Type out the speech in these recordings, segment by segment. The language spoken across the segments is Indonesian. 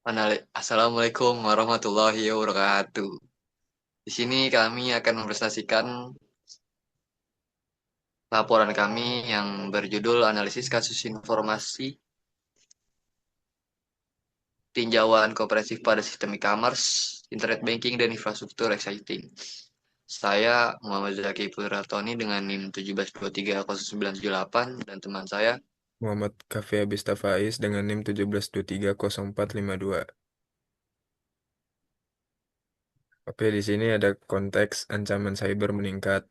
Assalamualaikum warahmatullahi wabarakatuh. Di sini kami akan mempresentasikan laporan kami yang berjudul Analisis Kasus Informasi Tinjauan Komprehensif pada Sistem E-commerce, Internet Banking, dan Infrastruktur Exciting. Saya Muhammad Zaki Putratoni dengan NIM 172309778 dan teman saya. Muhammad Kaffi Abista Faiz dengan NIM 17230452. Oke, di sini ada konteks ancaman cyber meningkat.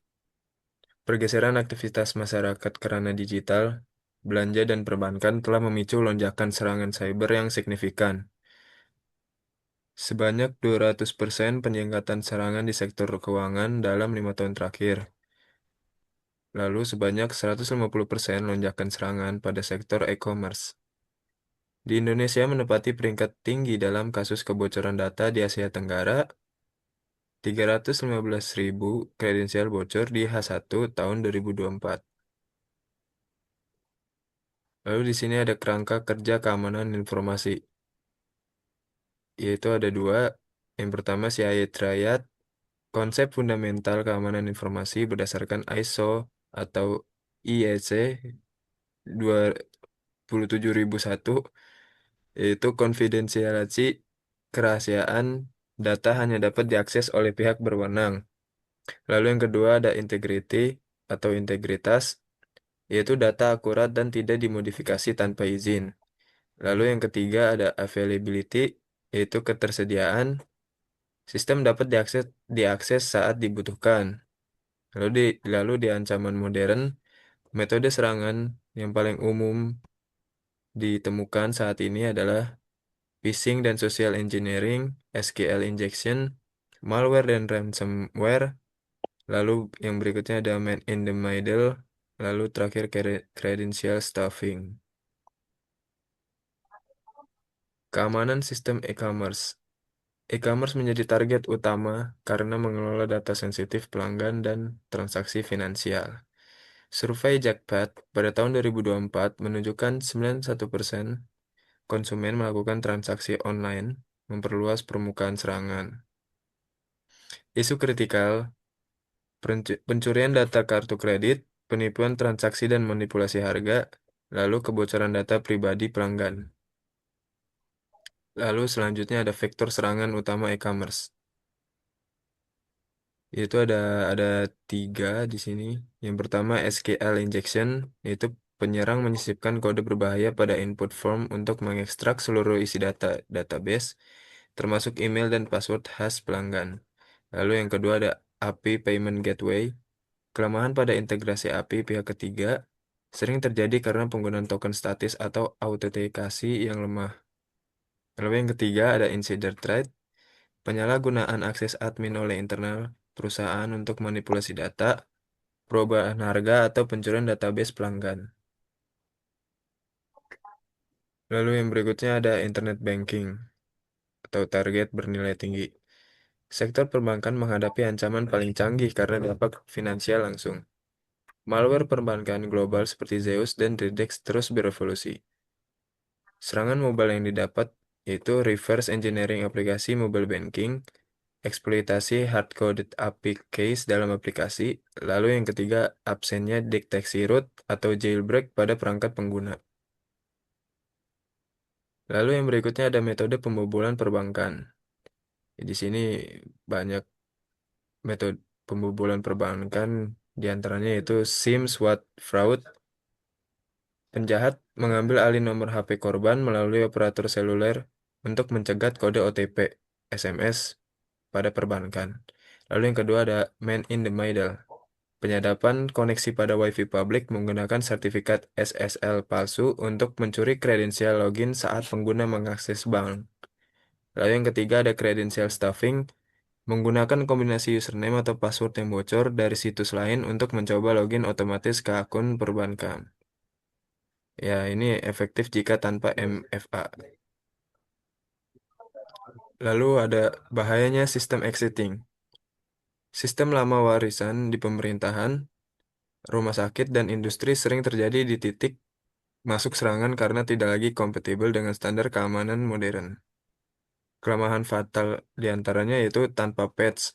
Pergeseran aktivitas masyarakat kerana digital, belanja dan perbankan telah memicu lonjakan serangan cyber yang signifikan. Sebanyak 200% peningkatan serangan di sektor keuangan dalam 5 tahun terakhir. Lalu sebanyak 150% lonjakan serangan pada sektor e-commerce. Di Indonesia menempati peringkat tinggi dalam kasus kebocoran data di Asia Tenggara. 315.000 kredensial bocor di H1 tahun 2024. Lalu di sini ada kerangka kerja keamanan informasi, yaitu ada dua. Yang pertama CIA Triad, konsep fundamental keamanan informasi berdasarkan ISO atau IEC 27001, yaitu konfidensiality, kerahasiaan data hanya dapat diakses oleh pihak berwenang. Lalu yang kedua ada integrity atau integritas, yaitu data akurat dan tidak dimodifikasi tanpa izin. Lalu yang ketiga ada availability, yaitu ketersediaan. Sistem dapat diakses saat dibutuhkan. Lalu di ancaman modern, metode serangan yang paling umum ditemukan saat ini adalah phishing dan social engineering, SQL injection, malware dan ransomware. Lalu yang berikutnya ada man in the middle, lalu terakhir credential stuffing. Keamanan sistem e-commerce. E-commerce menjadi target utama karena mengelola data sensitif pelanggan dan transaksi finansial. Survei Jackpot pada tahun 2024 menunjukkan 91% konsumen melakukan transaksi online, memperluas permukaan serangan. Isu kritikal, pencurian data kartu kredit, penipuan transaksi dan manipulasi harga, lalu kebocoran data pribadi pelanggan. Lalu selanjutnya ada vektor serangan utama e-commerce. Itu ada tiga di sini. Yang pertama SQL injection, yaitu penyerang menyisipkan kode berbahaya pada input form untuk mengekstrak seluruh isi database, termasuk email dan password khas pelanggan. Lalu yang kedua ada API Payment Gateway. Kelemahan pada integrasi API pihak ketiga sering terjadi karena penggunaan token statis atau autentikasi yang lemah. Lalu yang ketiga ada insider threat. Penyalahgunaan akses admin oleh internal perusahaan untuk manipulasi data, perubahan harga, atau pencurian database pelanggan. Lalu yang berikutnya ada internet banking atau target bernilai tinggi. Sektor perbankan menghadapi ancaman paling canggih karena dampak finansial langsung. Malware perbankan global seperti Zeus dan Redex terus berevolusi. Serangan mobile yang didapat yaitu reverse engineering aplikasi mobile banking, eksploitasi hard-coded API case dalam aplikasi, lalu yang ketiga absennya deteksi root atau jailbreak pada perangkat pengguna. Lalu yang berikutnya ada metode pembobolan perbankan. Di sini banyak metode pembobolan perbankan, diantaranya yaitu SIM swap fraud. Penjahat mengambil alih nomor HP korban melalui operator seluler untuk mencegat kode OTP, SMS pada perbankan. Lalu yang kedua ada man in the middle. Penyadapan koneksi pada WiFi publik menggunakan sertifikat SSL palsu untuk mencuri kredensial login saat pengguna mengakses bank. Lalu yang ketiga ada credential stuffing, menggunakan kombinasi username atau password yang bocor dari situs lain untuk mencoba login otomatis ke akun perbankan. Ya, ini efektif jika tanpa MFA. Lalu ada bahayanya sistem exiting. Sistem lama warisan di pemerintahan, rumah sakit, dan industri sering terjadi di titik masuk serangan karena tidak lagi kompatibel dengan standar keamanan modern. Kelemahan fatal diantaranya yaitu tanpa patch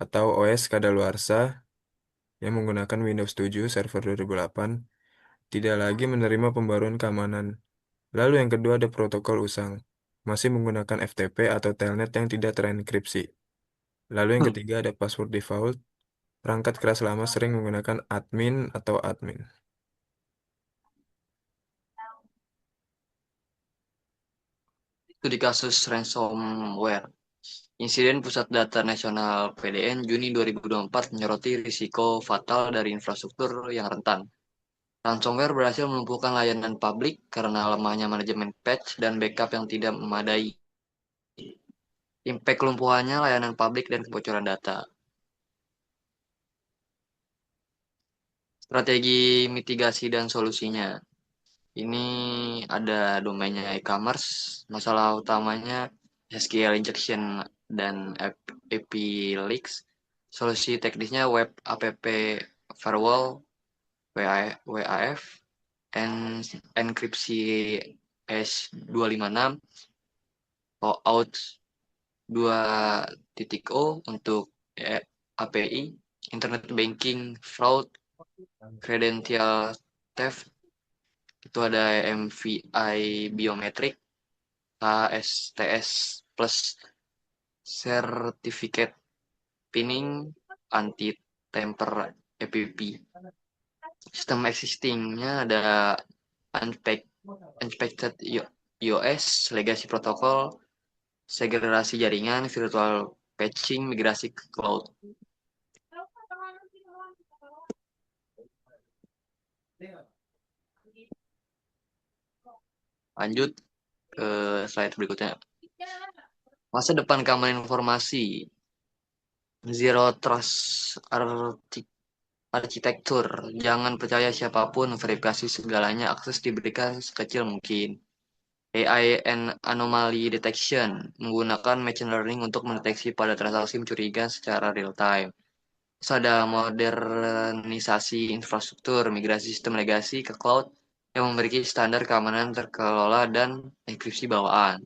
atau OS kadaluarsa yang menggunakan Windows 7 Server 2008 tidak lagi menerima pembaruan keamanan. Lalu yang kedua ada protokol usang, masih menggunakan FTP atau telnet yang tidak terenkripsi. Lalu yang Hmm. ketiga ada password default, perangkat keras lama sering menggunakan admin atau admin. Itu di kasus ransomware. Insiden Pusat Data Nasional PDN Juni 2024 menyoroti risiko fatal dari infrastruktur yang rentan. Ransomware berhasil melumpuhkan layanan publik karena lemahnya manajemen patch dan backup yang tidak memadai. Impact kelumpuhannya layanan publik dan kebocoran data. Strategi mitigasi dan solusinya. Ini ada domainnya e-commerce. Masalah utamanya SQL injection dan API leaks. Solusi teknisnya web app firewall, WAF, enkripsi S256, OAuth 2.0 untuk API, internet banking fraud, credential theft, itu ada MVI biometrik, ASTS plus certificate pinning, anti tamper APP. Sistem existingnya ada unpacked, unpacked iOS, legacy protokol, segregasi jaringan, virtual patching, migrasi ke cloud. Lanjut ke slide berikutnya. Masa depan keamanan informasi. Zero Trust Arsitektur. Jangan percaya siapapun, verifikasi segalanya, akses diberikan sekecil mungkin. AI and Anomaly Detection. Menggunakan machine learning untuk mendeteksi pada transaksi mencurigakan secara real time. Terus ada modernisasi infrastruktur, migrasi sistem legasi ke cloud yang memiliki standar keamanan terkelola dan enkripsi bawaan.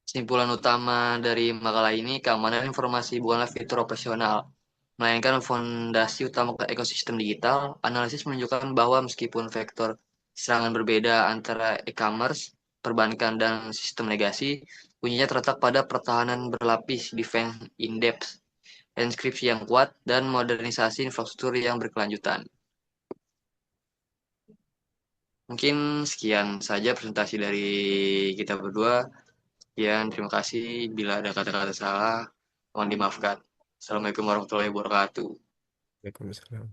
Kesimpulan utama dari makalah ini, keamanan informasi bukanlah fitur operasional, melainkan fondasi utama ke ekosistem digital. Analisis menunjukkan bahwa meskipun vektor serangan berbeda antara e-commerce, perbankan, dan sistem legasi, kuncinya terletak pada pertahanan berlapis, defense in-depth, enkripsi yang kuat, dan modernisasi infrastruktur yang berkelanjutan. Mungkin sekian saja presentasi dari kita berdua. Sekian, terima kasih. Bila ada kata-kata salah, mohon dimaafkan. Assalamualaikum warahmatullahi wabarakatuh. Waalaikumsalam.